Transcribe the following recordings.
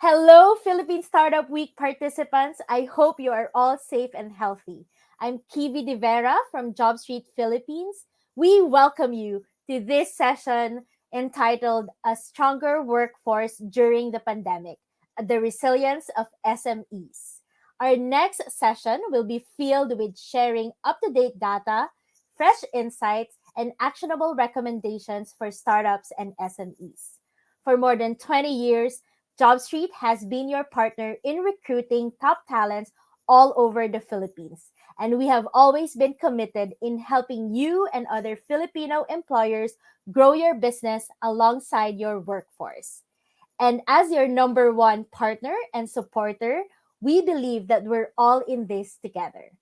Hello, Philippine Startup Week participants. I hope you are all safe and healthy. I'm Kivi De Vera from JobStreet Philippines. We welcome you to this session entitled A Stronger Workforce During the Pandemic, the Resilience of SMEs. Our next session will be filled with sharing up to date data, fresh insights, and actionable recommendations for startups and SMEs. For more than 20 years, JobStreet has been your partner in recruiting top talents all over the Philippines. And we have always been committed in helping you and other Filipino employers grow your business alongside your workforce. And as your number one partner and supporter, we believe that we're all in this together.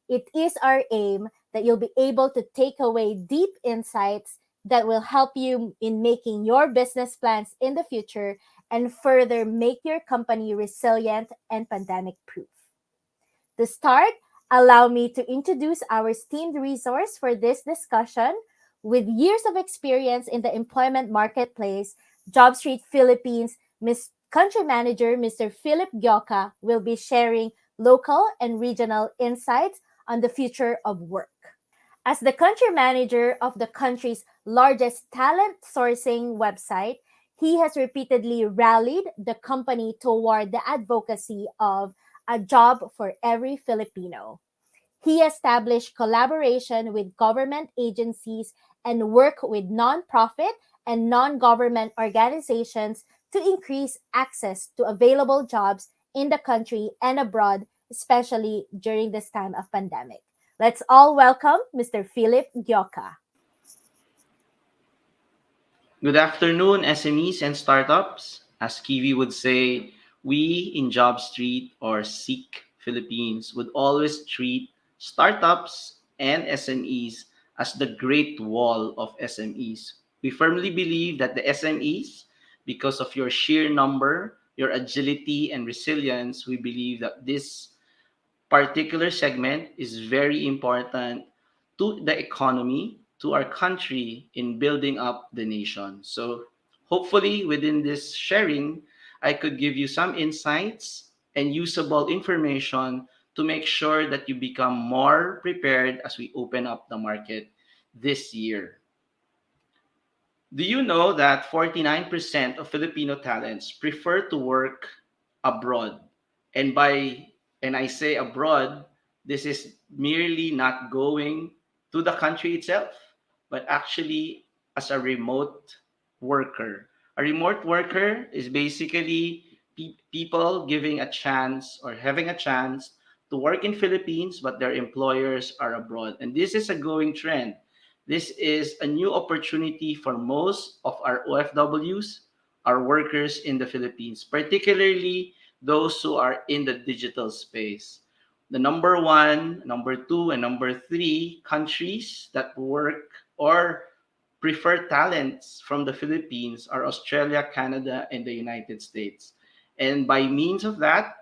It is our aim that you'll be able to take away deep insights that will help you in making your business plans in the future and further make your company resilient and pandemic proof. To start, allow me to introduce our esteemed resource for this discussion. With years of experience in the employment marketplace, JobStreet Philippines Country Manager Mr. Philip Gioca will be sharing local and regional insights on the future of work. As the country manager of the country's largest talent sourcing website, he has repeatedly rallied the company toward the advocacy of a job for every Filipino. He established collaboration with government agencies and work with nonprofit and non-government organizations to increase access to available jobs in the country and abroad, especially during this time of pandemic. Let's all welcome Mr. Philip Gioca. Good afternoon, SMEs and startups. As Kiwi would say, we in JobStreet or Seek Philippines would always treat startups and SMEs as the great wall of SMEs. We firmly believe that the SMEs, because of your sheer number, your agility and resilience, we believe that this particular segment is very important to the economy, to our country in building up the nation. So, hopefully, within this sharing, I could give you some insights and usable information to make sure that you become more prepared as we open up the market this year. Do you know that 49% of Filipino talents prefer to work abroad? And I say abroad, this is merely not going to the country itself, but actually as a remote worker. A remote worker is basically people giving a chance or having a chance to work in Philippines, but their employers are abroad. And this is a growing trend. This is a new opportunity for most of our OFWs, our workers in the Philippines, particularly those who are in the digital space. The number one, number two, and number three countries that work or prefer talents from the Philippines are Australia, Canada, and the United States. And by means of that,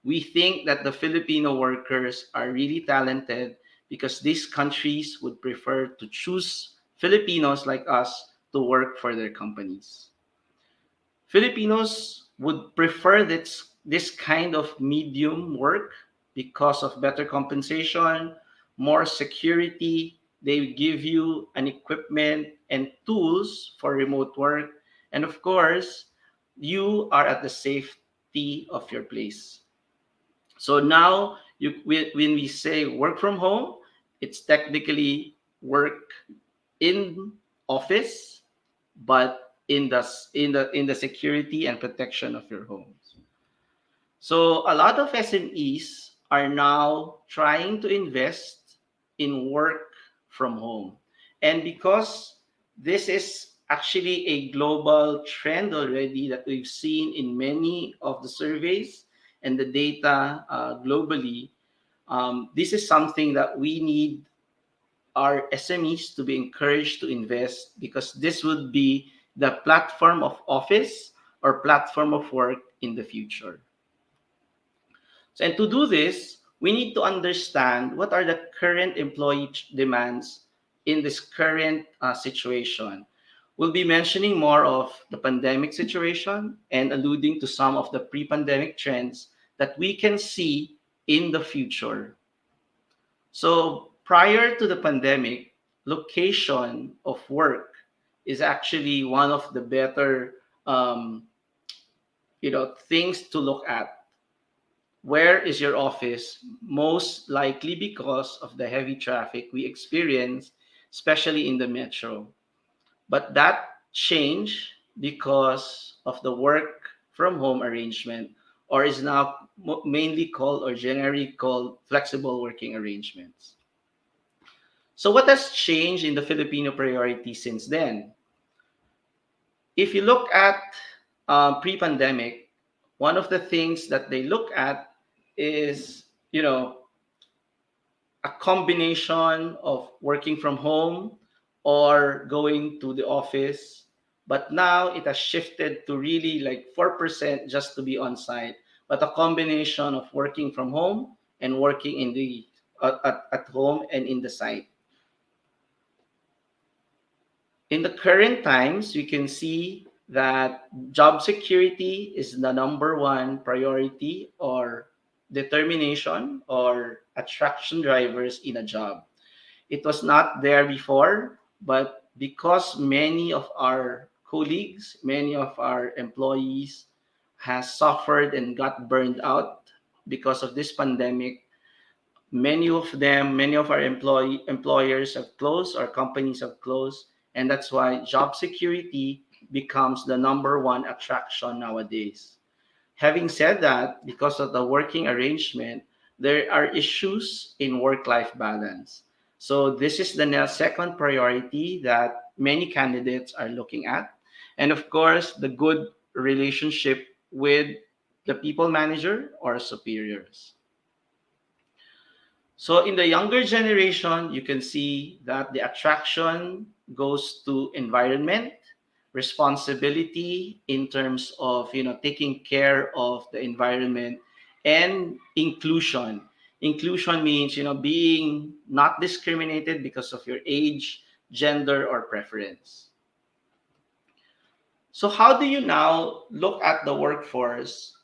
we think that the Filipino workers are really talented because these countries would prefer to choose Filipinos like us to work for their companies. Filipinos would prefer this kind of medium work because of better compensation, more security. They give you an equipment and tools for remote work. And of course, you are at the safety of your place. So now, when we say work from home, it's technically work in office, but in the security and protection of your homes. So a lot of SMEs are now trying to invest in work from home, and because this is actually a global trend already that we've seen in many of the surveys and the data globally, this is something that we need our SMEs to be encouraged to invest because this would be the platform of office or platform of work in the future. So, and to do this, we need to understand what are the current employee demands in this current situation. We'll be mentioning more of the pandemic situation and alluding to some of the pre pandemic trends that we can see in the future. So, prior to the pandemic, location of work is actually one of the better things to look at. Where is your office? Most likely because of the heavy traffic we experience, especially in the metro. But that changed because of the work from home arrangement, or is now mainly called or generally called flexible working arrangements. So, what has changed in the Filipino priority since then? If you look at pre pandemic, one of the things that they look at is, a combination of working from home or going to the office. But now it has shifted to really like 4% just to be on site, but a combination of working from home and working in the at home and in the site. In the current times, we can see that job security is the number one priority or determination or attraction drivers in a job. It was not there before, but because many of our colleagues, many of our employees has suffered and got burned out because of this pandemic, many of our employers have closed, our companies have closed, and that's why job security becomes the number one attraction nowadays. Having said that, because of the working arrangement, there are issues in work life balance. So, this is the second priority that many candidates are looking at. And of course, the good relationship with the people manager or superiors. So in the younger generation, you can see that the attraction goes to environment, responsibility in terms of taking care of the environment, and inclusion. Inclusion means being not discriminated because of your age, gender, or preference. So how do you now look at the workforce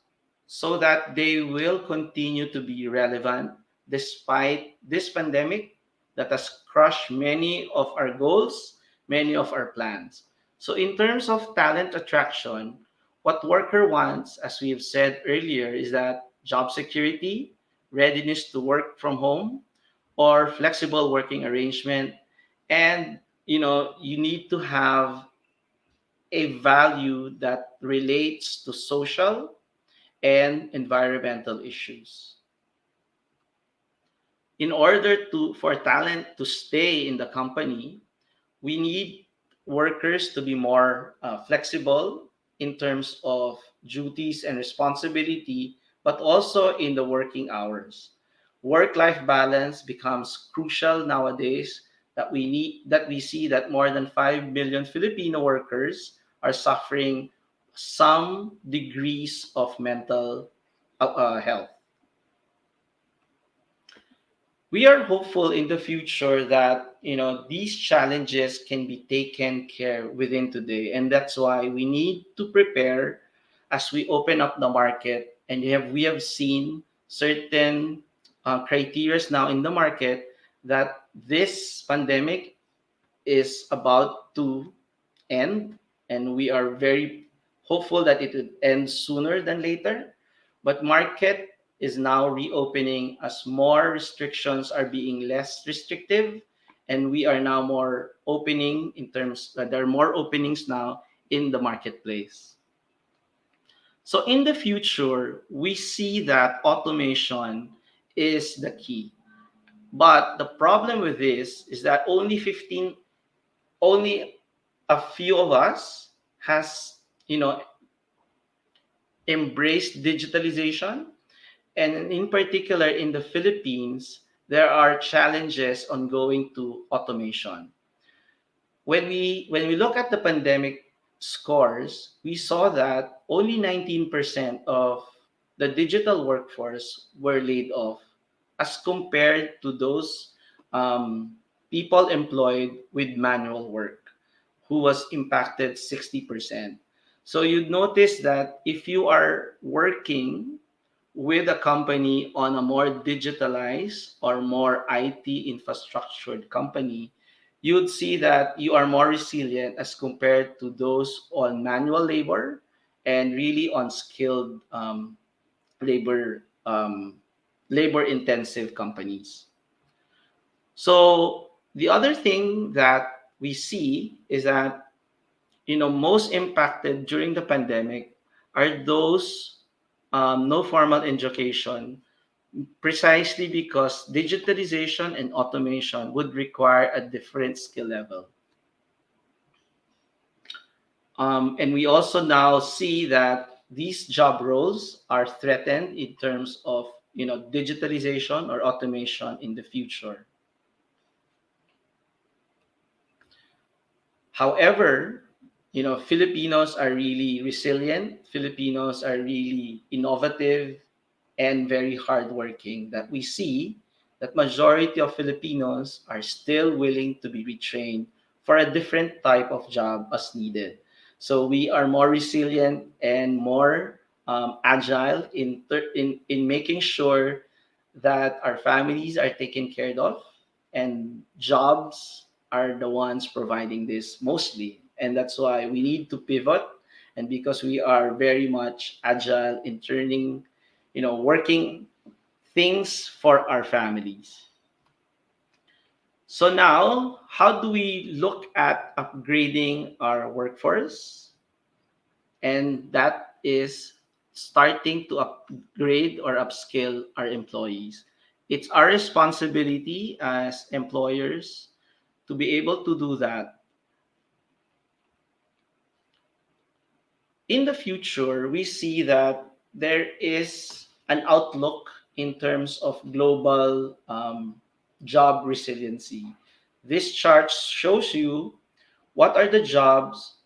so that they will continue to be relevant despite this pandemic that has crushed many of our goals, many of our plans? So in terms of talent attraction, what worker wants, as we have said earlier, is that job security, readiness to work from home, or flexible working arrangement, and you need to have a value that relates to social and environmental issues. In order for talent to stay in the company, we need workers to be more flexible in terms of duties and responsibility, but also in the working hours. Work-life balance becomes crucial nowadays that we see that more than 5 million Filipino workers are suffering some degrees of mental health. We are hopeful in the future that these challenges can be taken care within today, and that's why we need to prepare as we open up the market. And we have seen certain criteria now in the market that this pandemic is about to end, and we are very hopeful that it would end sooner than later. But market is now reopening as more restrictions are being less restrictive, and we are now more opening in terms that there are more openings now in the marketplace. So in the future, we see that automation is the key. But the problem with this is that only a few of us has embraced digitalization, and in particular in the Philippines there are challenges on going to automation. When we look at the pandemic scores, we saw that only 19% of the digital workforce were laid off as compared to those people employed with manual work, who was impacted 60%. So you'd notice that if you are working with a company on a more digitalized or more IT infrastructured company, you'd see that you are more resilient as compared to those on manual labor and really on skilled labor labor intensive companies. So the other thing that we see is that most impacted during the pandemic are those no formal education, precisely because digitalization and automation would require a different skill level. And we also now see that these job roles are threatened in terms of digitalization or automation in the future. However, Filipinos are really resilient. Filipinos are really innovative and very hardworking. That we see that majority of Filipinos are still willing to be retrained for a different type of job as needed. So we are more resilient and more agile in making sure that our families are taken care of, and jobs are the ones providing this mostly. And that's why we need to pivot. And because we are very much agile in turning, working things for our families. So now, how do we look at upgrading our workforce? And that is starting to upgrade or upskill our employees. It's our responsibility as employers to be able to do that. In the future, we see that there is an outlook in terms of global job resiliency. This chart shows you what are the jobs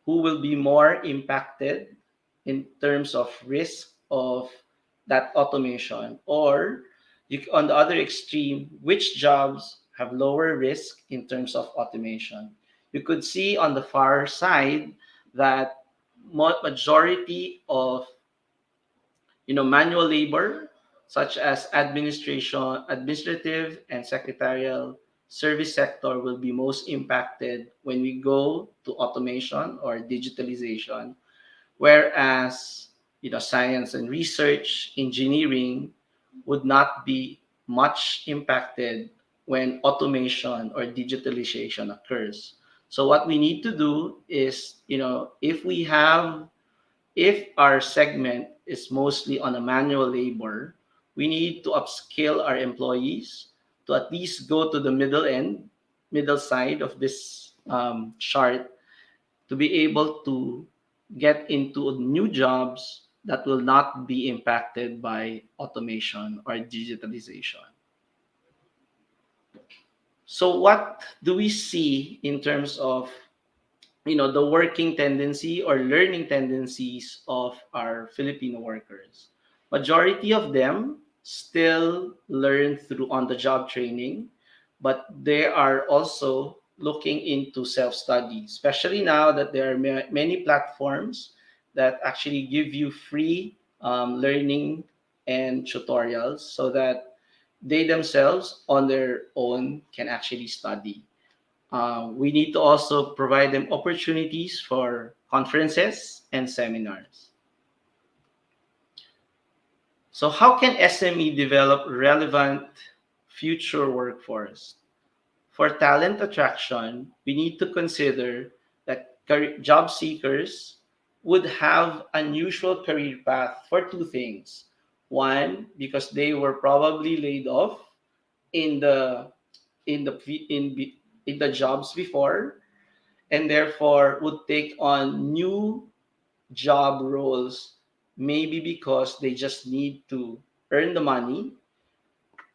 who will be more impacted in terms of risk of that automation, or on the other extreme, which jobs have lower risk in terms of automation. You could see on the far side that majority of manual labor, such as administrative and secretarial service sector, will be most impacted when we go to automation or digitalization, whereas science and research, engineering would not be much impacted when automation or digitalization occurs. So what we need to do is, if our segment is mostly on a manual labor, we need to upskill our employees to at least go to the middle side of this chart, to be able to get into new jobs that will not be impacted by automation or digitalization. So what do we see in terms of the working tendency or learning tendencies of our Filipino workers? Majority of them still learn through on the job training, but they are also looking into self-study, especially now that there are many platforms that actually give you free learning and tutorials, so that they themselves on their own can actually study. We need to also provide them opportunities for conferences and seminars. So how can SME develop relevant future workforce? For talent attraction, we need to consider that job seekers would have unusual career path for two things. One, because they were probably laid off in the in the in the jobs before, and therefore would take on new job roles, maybe because they just need to earn the money.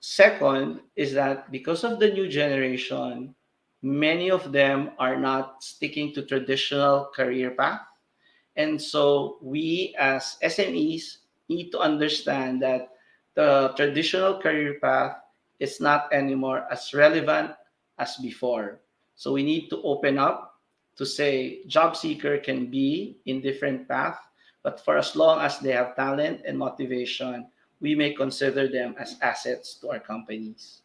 Second is that because of the new generation, many of them are not sticking to traditional career path. And so we as SMEs need to understand that the traditional career path is not anymore as relevant as before. So we need to open up to say job seeker can be in different path, but for as long as they have talent and motivation, we may consider them as assets to our companies.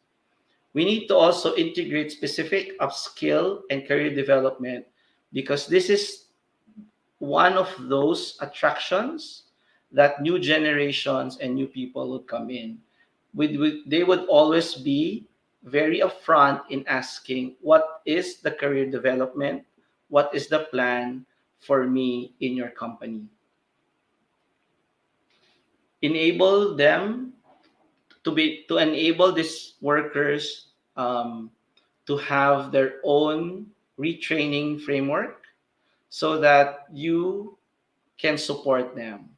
We need to also integrate specific upskill and career development because this is one of those attractions that new generations and new people would come in. They would always be very upfront in asking, what is the career development? What is the plan for me in your company? Enable them to enable these workers to have their own retraining framework so that you can support them.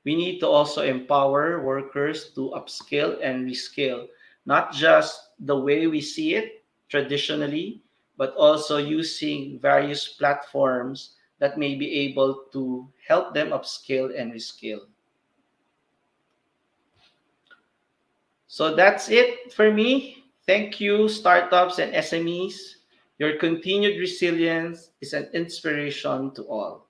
We need to also empower workers to upskill and reskill, not just the way we see it traditionally, but also using various platforms that may be able to help them upskill and reskill. So that's it for me. Thank you, startups and SMEs. Your continued resilience is an inspiration to all.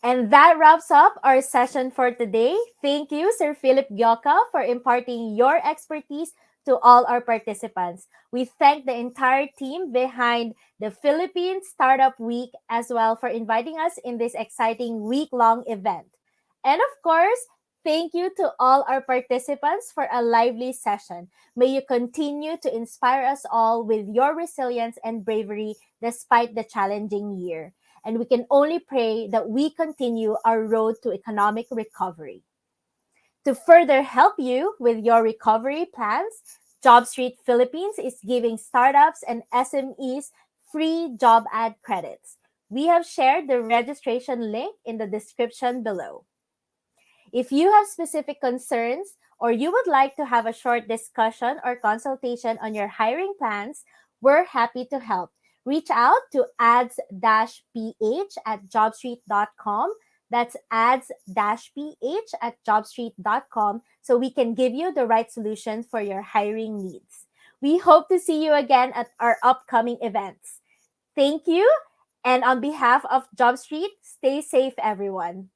And that wraps up our session for today. Thank you, Sir Philip Gioca, for imparting your expertise to all our participants. We thank the entire team behind the Philippine Startup Week as well for inviting us in this exciting week-long event. And of course, thank you to all our participants for a lively session. May you continue to inspire us all with your resilience and bravery despite the challenging year. And we can only pray that we continue our road to economic recovery. To further help you with your recovery plans, JobStreet Philippines is giving startups and SMEs free job ad credits. We have shared the registration link in the description below. If you have specific concerns or you would like to have a short discussion or consultation on your hiring plans, we're happy to help. Reach out to ads-ph at jobstreet.com. That's ads-ph at jobstreet.com so we can give you the right solution for your hiring needs. We hope to see you again at our upcoming events. Thank you. And on behalf of JobStreet, stay safe, everyone.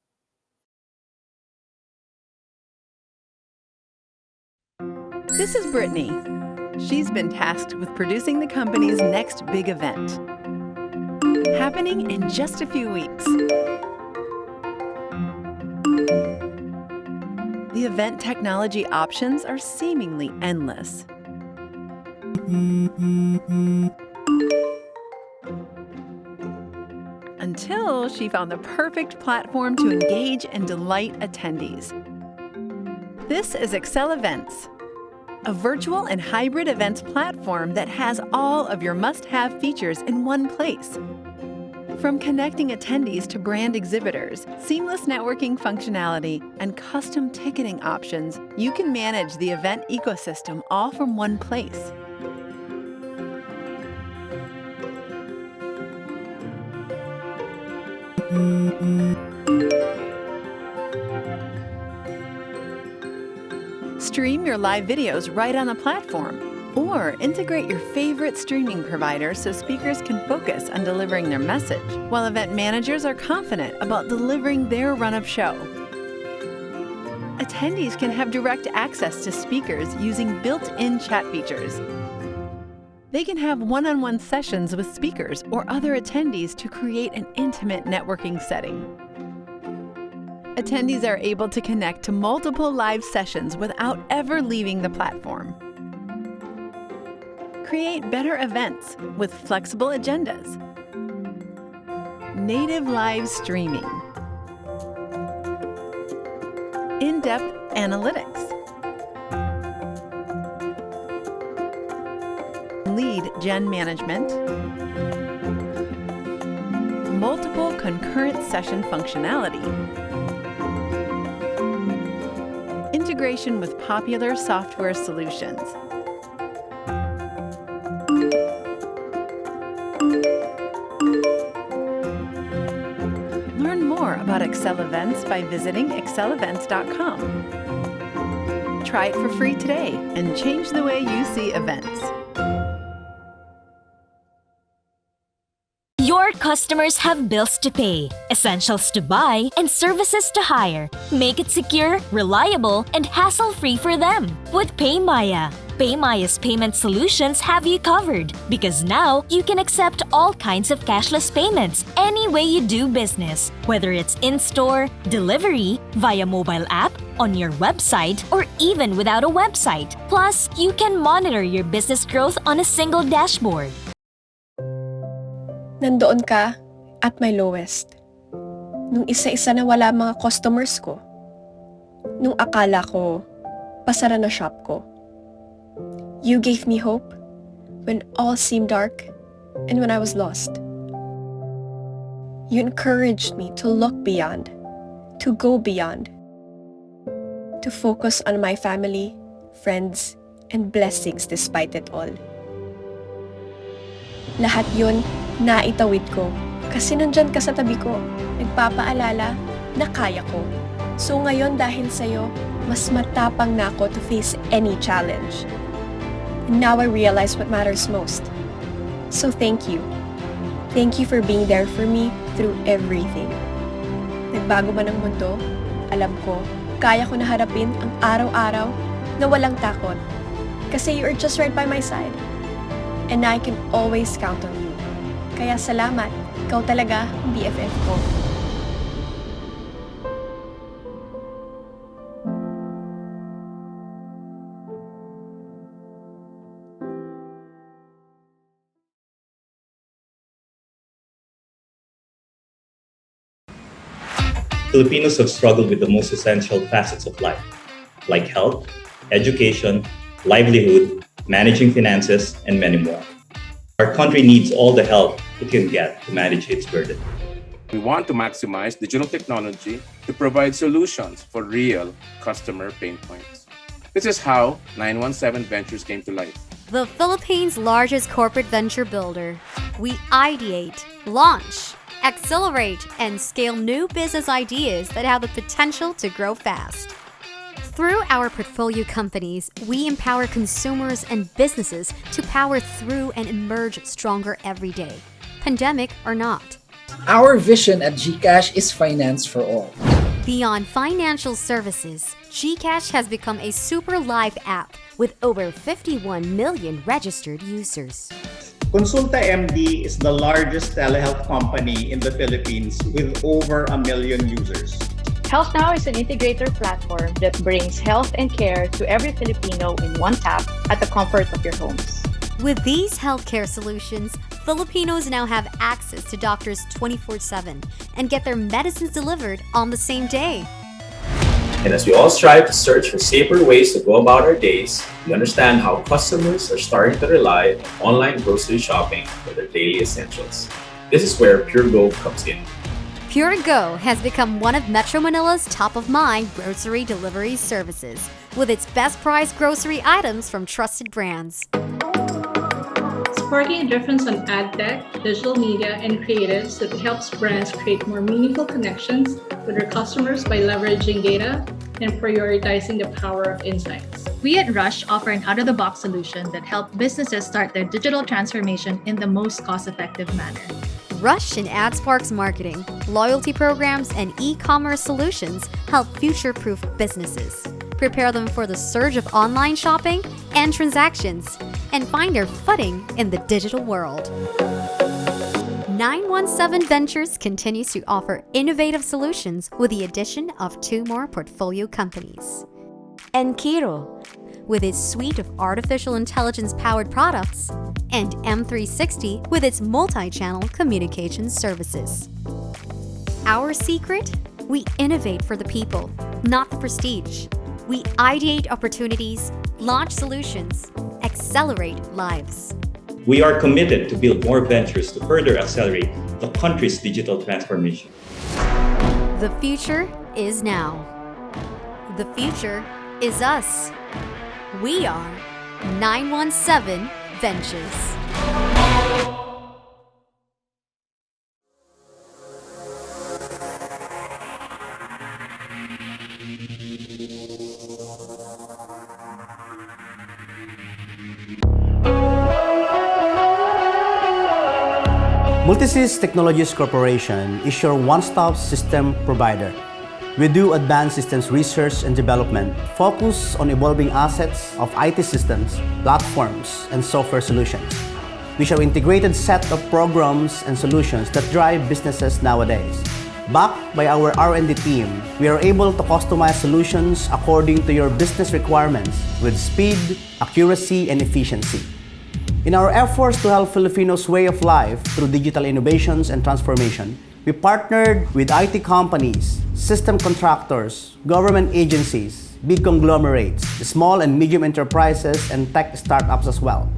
This is Brittany. She's been tasked with producing the company's next big event, happening in just a few weeks. The event technology options are seemingly endless. Until she found the perfect platform to engage and delight attendees. This is Excel Events, a virtual and hybrid events platform that has all of your must-have features in one place. From connecting attendees to brand exhibitors, seamless networking functionality, and custom ticketing options, you can manage the event ecosystem all from one place. Stream your live videos right on the platform, or integrate your favorite streaming provider so speakers can focus on delivering their message, while event managers are confident about delivering their run of show. Attendees can have direct access to speakers using built-in chat features. They can have one-on-one sessions with speakers or other attendees to create an intimate networking setting. Attendees are able to connect to multiple live sessions without ever leaving the platform. Create better events with flexible agendas. Native live streaming. In-depth analytics. Lead gen management. Multiple concurrent session functionality. Integration with popular software solutions. Learn more about Excel Events by visiting excelevents.com. Try it for free today and change the way you see events. Your customers have bills to pay, essentials to buy, and services to hire. Make it secure, reliable, and hassle-free for them with PayMaya. PayMaya's payment solutions have you covered because now you can accept all kinds of cashless payments any way you do business, whether it's in-store, delivery, via mobile app, on your website, or even without a website. Plus, you can monitor your business growth on a single dashboard. Nandoon ka at my lowest. Nung isa-isa na wala mga customers ko. Nung akala ko, pasara na shop ko. You gave me hope when all seemed dark and when I was lost. You encouraged me to look beyond, to go beyond, to focus on my family, friends, and blessings despite it all. Lahat yun, naitawid ko kasi nandyan ka sa tabi ko, nagpapaalala na kaya ko. So ngayon dahil sa'yo, mas matapang na ako to face any challenge. And now I realize what matters most. So thank you. Thank you for being there for me through everything. Nagbago man ang mundo, alam ko, kaya ko na harapin ang araw-araw na walang takot. Kasi you are just right by my side. And I can always count on you. Kaya salamat, ikaw talaga ang BFF ko. Filipinos have struggled with the most essential facets of life, like health, education, livelihood, managing finances, and many more. Our country needs all the help it can get to manage its burden. We want to maximize digital technology to provide solutions for real customer pain points. This is how 917 Ventures came to life. The Philippines' largest corporate venture builder. We ideate, launch, accelerate, and scale new business ideas that have the potential to grow fast. Through our portfolio companies, we empower consumers and businesses to power through and emerge stronger every day, pandemic or not. Our vision at GCash is finance for all. Beyond financial services, GCash has become a super live app with over 51 million registered users. Consulta MD is the largest telehealth company in the Philippines with over 1 million users. Health Now is an integrator platform that brings health and care to every Filipino in one tap at the comfort of your homes. With these healthcare solutions, Filipinos now have access to doctors 24/7 and get their medicines delivered on the same day. And as we all strive to search for safer ways to go about our days, we understand how customers are starting to rely on online grocery shopping for their daily essentials. This is where PureGo comes in. PureGo has become one of Metro Manila's top-of-mind grocery delivery services, with its best-priced grocery items from trusted brands. Sparking a difference on ad tech, digital media, and creatives that helps brands create more meaningful connections with their customers by leveraging data and prioritizing the power of insights. We at Rush offer an out-of-the-box solution that helps businesses start their digital transformation in the most cost-effective manner. Rush and AdSpark's marketing, loyalty programs, and e-commerce solutions help future-proof businesses, prepare them for the surge of online shopping and transactions, and find their footing in the digital world. 917 Ventures continues to offer innovative solutions with the addition of 2 more portfolio companies. Enkiro, with its suite of artificial intelligence-powered products, and M360 with its multi-channel communication services. Our secret? We innovate for the people, not the prestige. We ideate opportunities, launch solutions, accelerate lives. We are committed to build more ventures to further accelerate the country's digital transformation. The future is now. The future is us. We are 917 Ventures. Multisys Technologies Corporation is your one-stop system provider. We do advanced systems research and development, focus on evolving assets of IT systems, platforms, and software solutions. We show integrated set of programs and solutions that drive businesses nowadays. Backed by our R&D team, we are able to customize solutions according to your business requirements with speed, accuracy, and efficiency. In our efforts to help Filipinos' way of life through digital innovations and transformation, we partnered with IT companies, system contractors, government agencies, big conglomerates, small and medium enterprises, and tech startups as well.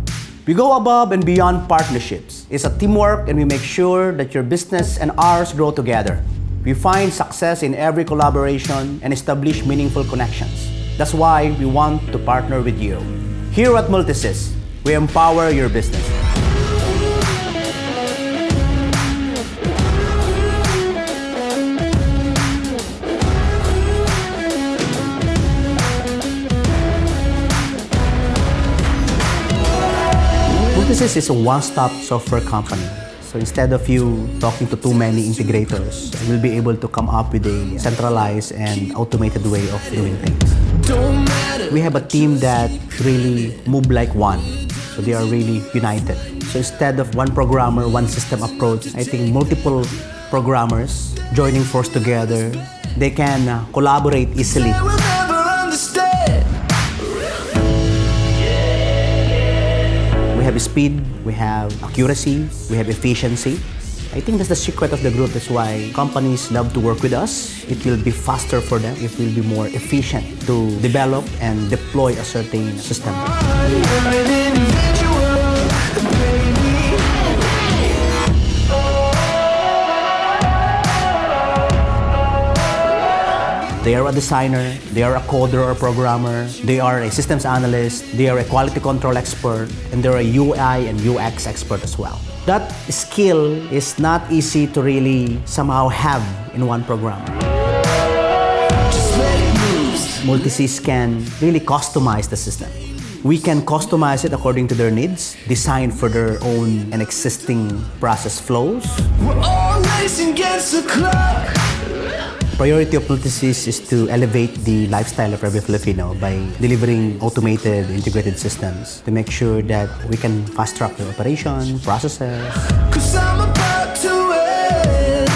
We go above and beyond partnerships. It's a teamwork and we make sure that your business and ours grow together. We find success in every collaboration and establish meaningful connections. That's why we want to partner with you. Here at Multisys, we empower your business. Multisys is a one-stop software company. So instead of you talking to too many integrators, you'll be able to come up with a centralized and automated way of doing things. We have a team that really move like one. So they are really united. So instead of one programmer, one system approach, I think multiple programmers joining force together, they can collaborate easily. We have speed, we have accuracy, we have efficiency. I think that's the secret of the group. That's why companies love to work with us. It will be faster for them. It will be more efficient to develop and deploy a certain system. They are a designer, they are a coder or programmer, they are a systems analyst, they are a quality control expert, and they're a UI and UX expert as well. That skill is not easy to really somehow have in one programmer. Multisys can really customize the system. We can customize it according to their needs, design for their own and existing process flows. We're all racing against the clock. Priority of Multisys is to elevate the lifestyle of every Filipino by delivering automated, integrated systems to make sure that we can fast-track the operation, processes. I'm about to win.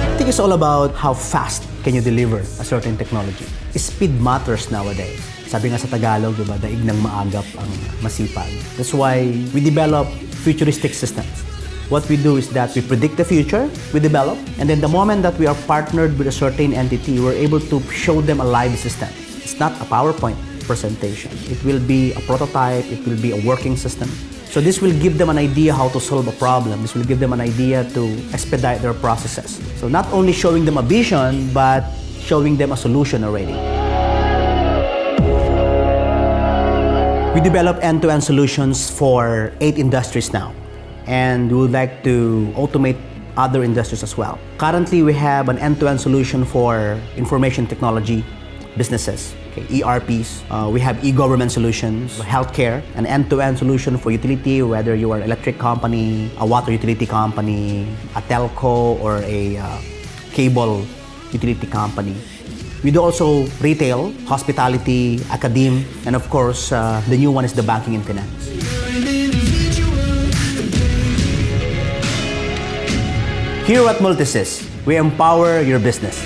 I think it's all about how fast can you deliver a certain technology. Speed matters nowadays. Sabi nga sa Tagalog, diba, daig ng maagap ang masipag. That's why we develop futuristic systems. What we do is that we predict the future, we develop, and then the moment that we are partnered with a certain entity, we're able to show them a live system. It's not a PowerPoint presentation. It will be a prototype, it will be a working system. So this will give them an idea how to solve a problem. This will give them an idea to expedite their processes. So not only showing them a vision, but showing them a solution already. We develop end-to-end solutions for 8 industries now. And we would like to automate other industries as well. Currently, we have an end-to-end solution for information technology businesses, okay, ERPs. We have e-government solutions, healthcare, an end-to-end solution for utility, whether you are an electric company, a water utility company, a telco, or a cable utility company. We do also retail, hospitality, academe, and of course, the new one is the banking and finance. Here at Multisys, we empower your business.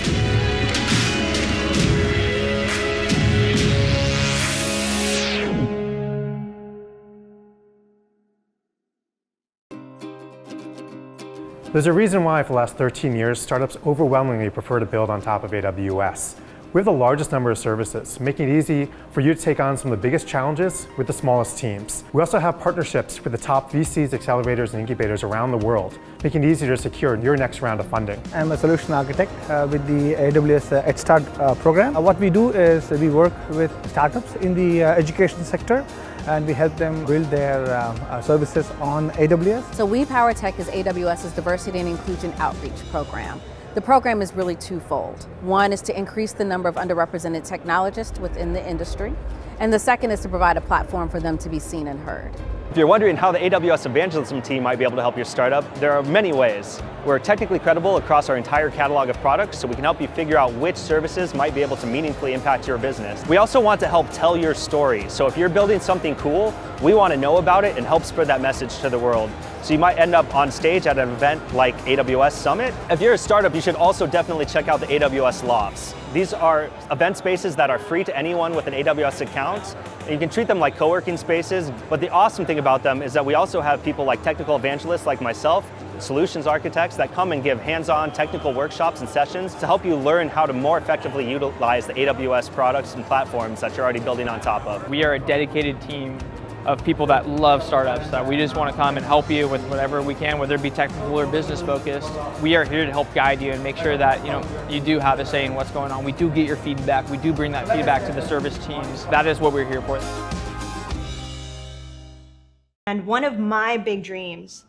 There's a reason why for the last 13 years, startups overwhelmingly prefer to build on top of AWS. We have the largest number of services, making it easy for you to take on some of the biggest challenges with the smallest teams. We also have partnerships with the top VCs, accelerators, and incubators around the world, making it easier to secure your next round of funding. I'm a solution architect with the AWS Head Start program. What we do is we work with startups in the education sector, and we help them build their services on AWS. So We Power Tech is AWS's diversity and inclusion outreach program. The program is really twofold. One is to increase the number of underrepresented technologists within the industry, And the second is to provide a platform for them to be seen and heard. If you're wondering how the AWS evangelism team might be able to help your startup, there are many ways. We're technically credible across our entire catalog of products, so we can help you figure out which services might be able to meaningfully impact your business. We also want to help tell your story. So if you're building something cool, we want to know about it and help spread that message to the world. So you might end up on stage at an event like AWS Summit. If you're a startup, you should also definitely check out the AWS Lofts. These are event spaces that are free to anyone with an AWS account. And you can treat them like co-working spaces, but the awesome thing about them is that we also have people like technical evangelists like myself, solutions architects that come and give hands-on technical workshops and sessions to help you learn how to more effectively utilize the AWS products and platforms that you're already building on top of. We are a dedicated team of people that love startups, that we just want to come and help you with whatever we can, whether it be technical or business focused. We are here to help guide you and make sure that you do have a say in what's going on. We do get your feedback. We do bring that feedback to the service teams. That is what we're here for. And one of my big dreams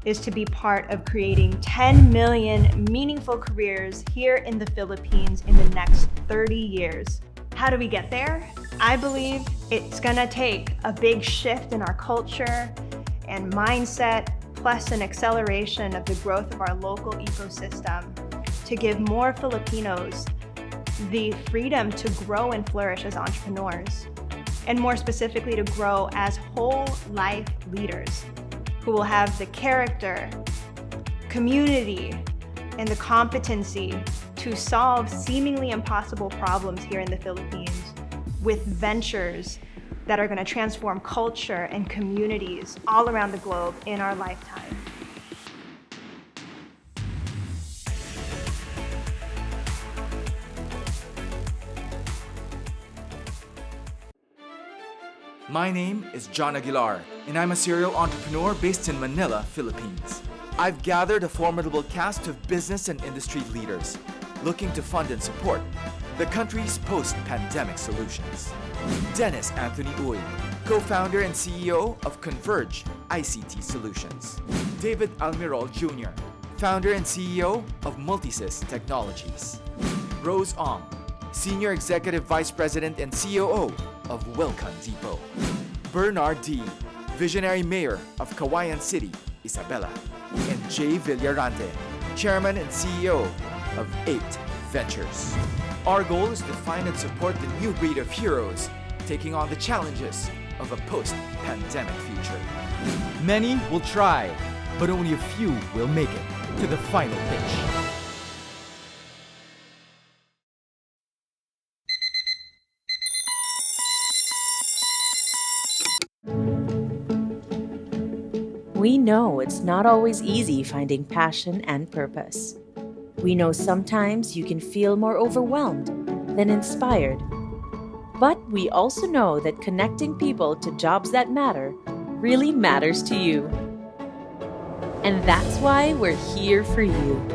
is to be part of creating 10 million meaningful careers here in the Philippines in the next 30 years. How do we get there? I believe it's gonna take a big shift in our culture and mindset, plus an acceleration of the growth of our local ecosystem to give more Filipinos the freedom to grow and flourish as entrepreneurs, and more specifically to grow as whole life leaders who will have the character, community, and the competency to solve seemingly impossible problems here in the Philippines with ventures that are going to transform culture and communities all around the globe in our lifetime. My name is John Aguilar, and I'm a serial entrepreneur based in Manila, Philippines. I've gathered a formidable cast of business and industry leaders looking to fund and support the country's post-pandemic solutions. Dennis Anthony Uy, co-founder and CEO of Converge ICT Solutions. David Almirol Jr., founder and CEO of Multisys Technologies. Rose Ong, Senior Executive Vice President and COO of Wilcon Depot. Bernard D., Visionary Mayor of Kawayan City, Isabela. And Jay Villarante, Chairman and CEO of 8 Ventures. Our goal is to find and support the new breed of heroes taking on the challenges of a post-pandemic future. Many will try, but only a few will make it to the final pitch. We know it's not always easy finding passion and purpose. We know sometimes you can feel more overwhelmed than inspired. But we also know that connecting people to jobs that matter really matters to you. And that's why we're here for you.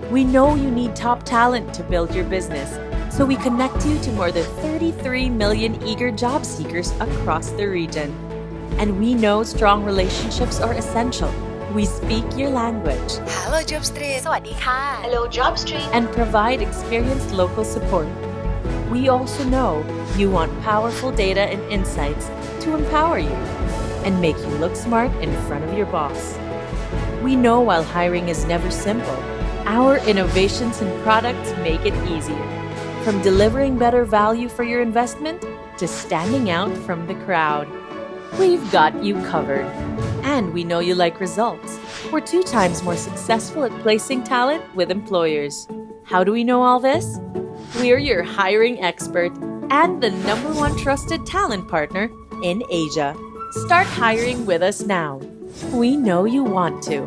We know you need top talent to build your business, so we connect you to more than 33 million eager job seekers across the region. And we know strong relationships are essential. We speak your language. Hello, JobStreet. สวัสดีค่ะ Hello, JobStreet. And provide experienced local support. We also know you want powerful data and insights to empower you and make you look smart in front of your boss. We know while hiring is never simple, our innovations and products make it easier. From delivering better value for your investment to standing out from the crowd. We've got you covered. And we know you like results. We're 2 times more successful at placing talent with employers. How do we know all this? We're your hiring expert and the #1 trusted talent partner in Asia. Start hiring with us now. We know you want to.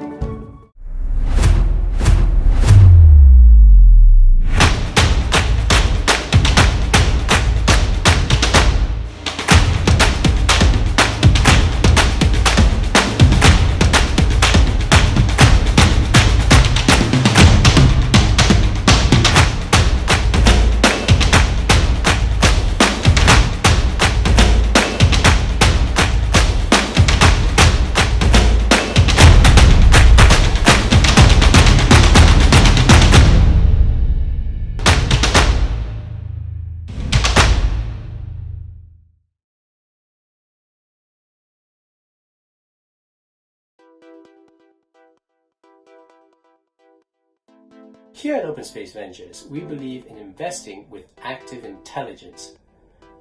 Here at OpenSpace Ventures, we believe in investing with active intelligence.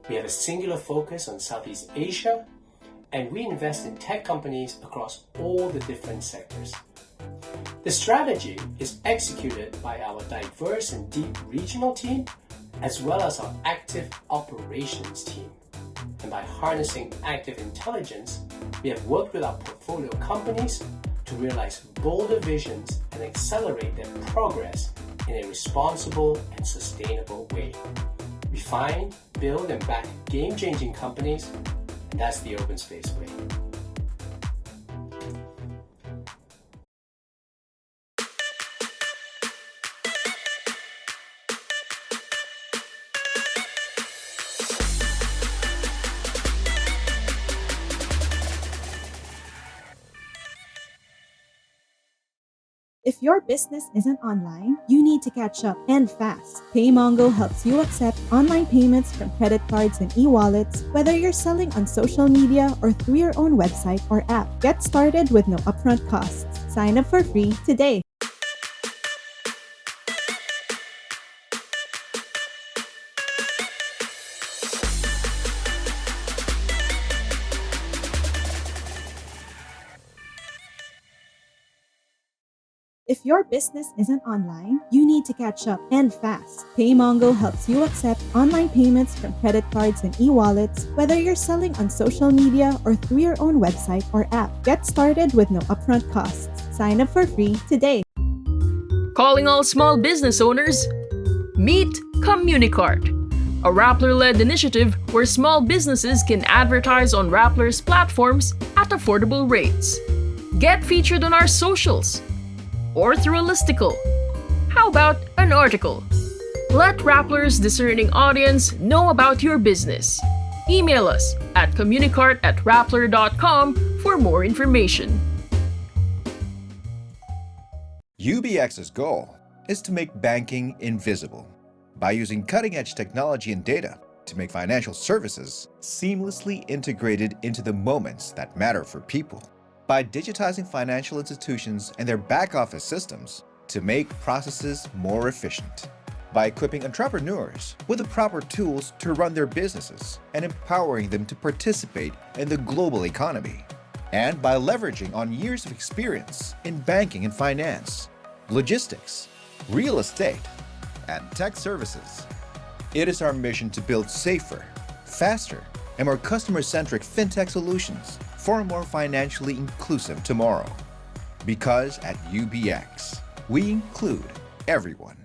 We have a singular focus on Southeast Asia, and we invest in tech companies across all the different sectors. The strategy is executed by our diverse and deep regional team, as well as our active operations team. And by harnessing active intelligence, we have worked with our portfolio companies to realize bolder visions and accelerate their progress in a responsible and sustainable way. We find, build, and back game-changing companies, and that's the OpenSpace way. If your business isn't online, you need to catch up and fast. PayMongo helps you accept online payments from credit cards and e-wallets, whether you're selling on social media or through your own website or app. Get started with no upfront costs. Sign up for free today. If your business isn't online, you need to catch up and fast. PayMongo helps you accept online payments from credit cards and e-wallets, whether you're selling on social media or through your own website or app. Get started with no upfront costs. Sign up for free today. Calling all small business owners, meet Communicart, a Rappler-led initiative where small businesses can advertise on Rappler's platforms at affordable rates. Get featured on our socials, or through a listicle. How about an article? Let Rappler's discerning audience know about your business. Email us at communicart@rappler.com for more information. UBX's goal is to make banking invisible by using cutting-edge technology and data to make financial services seamlessly integrated into the moments that matter for people. By digitizing financial institutions and their back-office systems to make processes more efficient. By equipping entrepreneurs with the proper tools to run their businesses and empowering them to participate in the global economy. And by leveraging on years of experience in banking and finance, logistics, real estate, and tech services. It is our mission to build safer, faster, and more customer-centric fintech solutions for a more financially inclusive tomorrow. Because at UBX, we include everyone.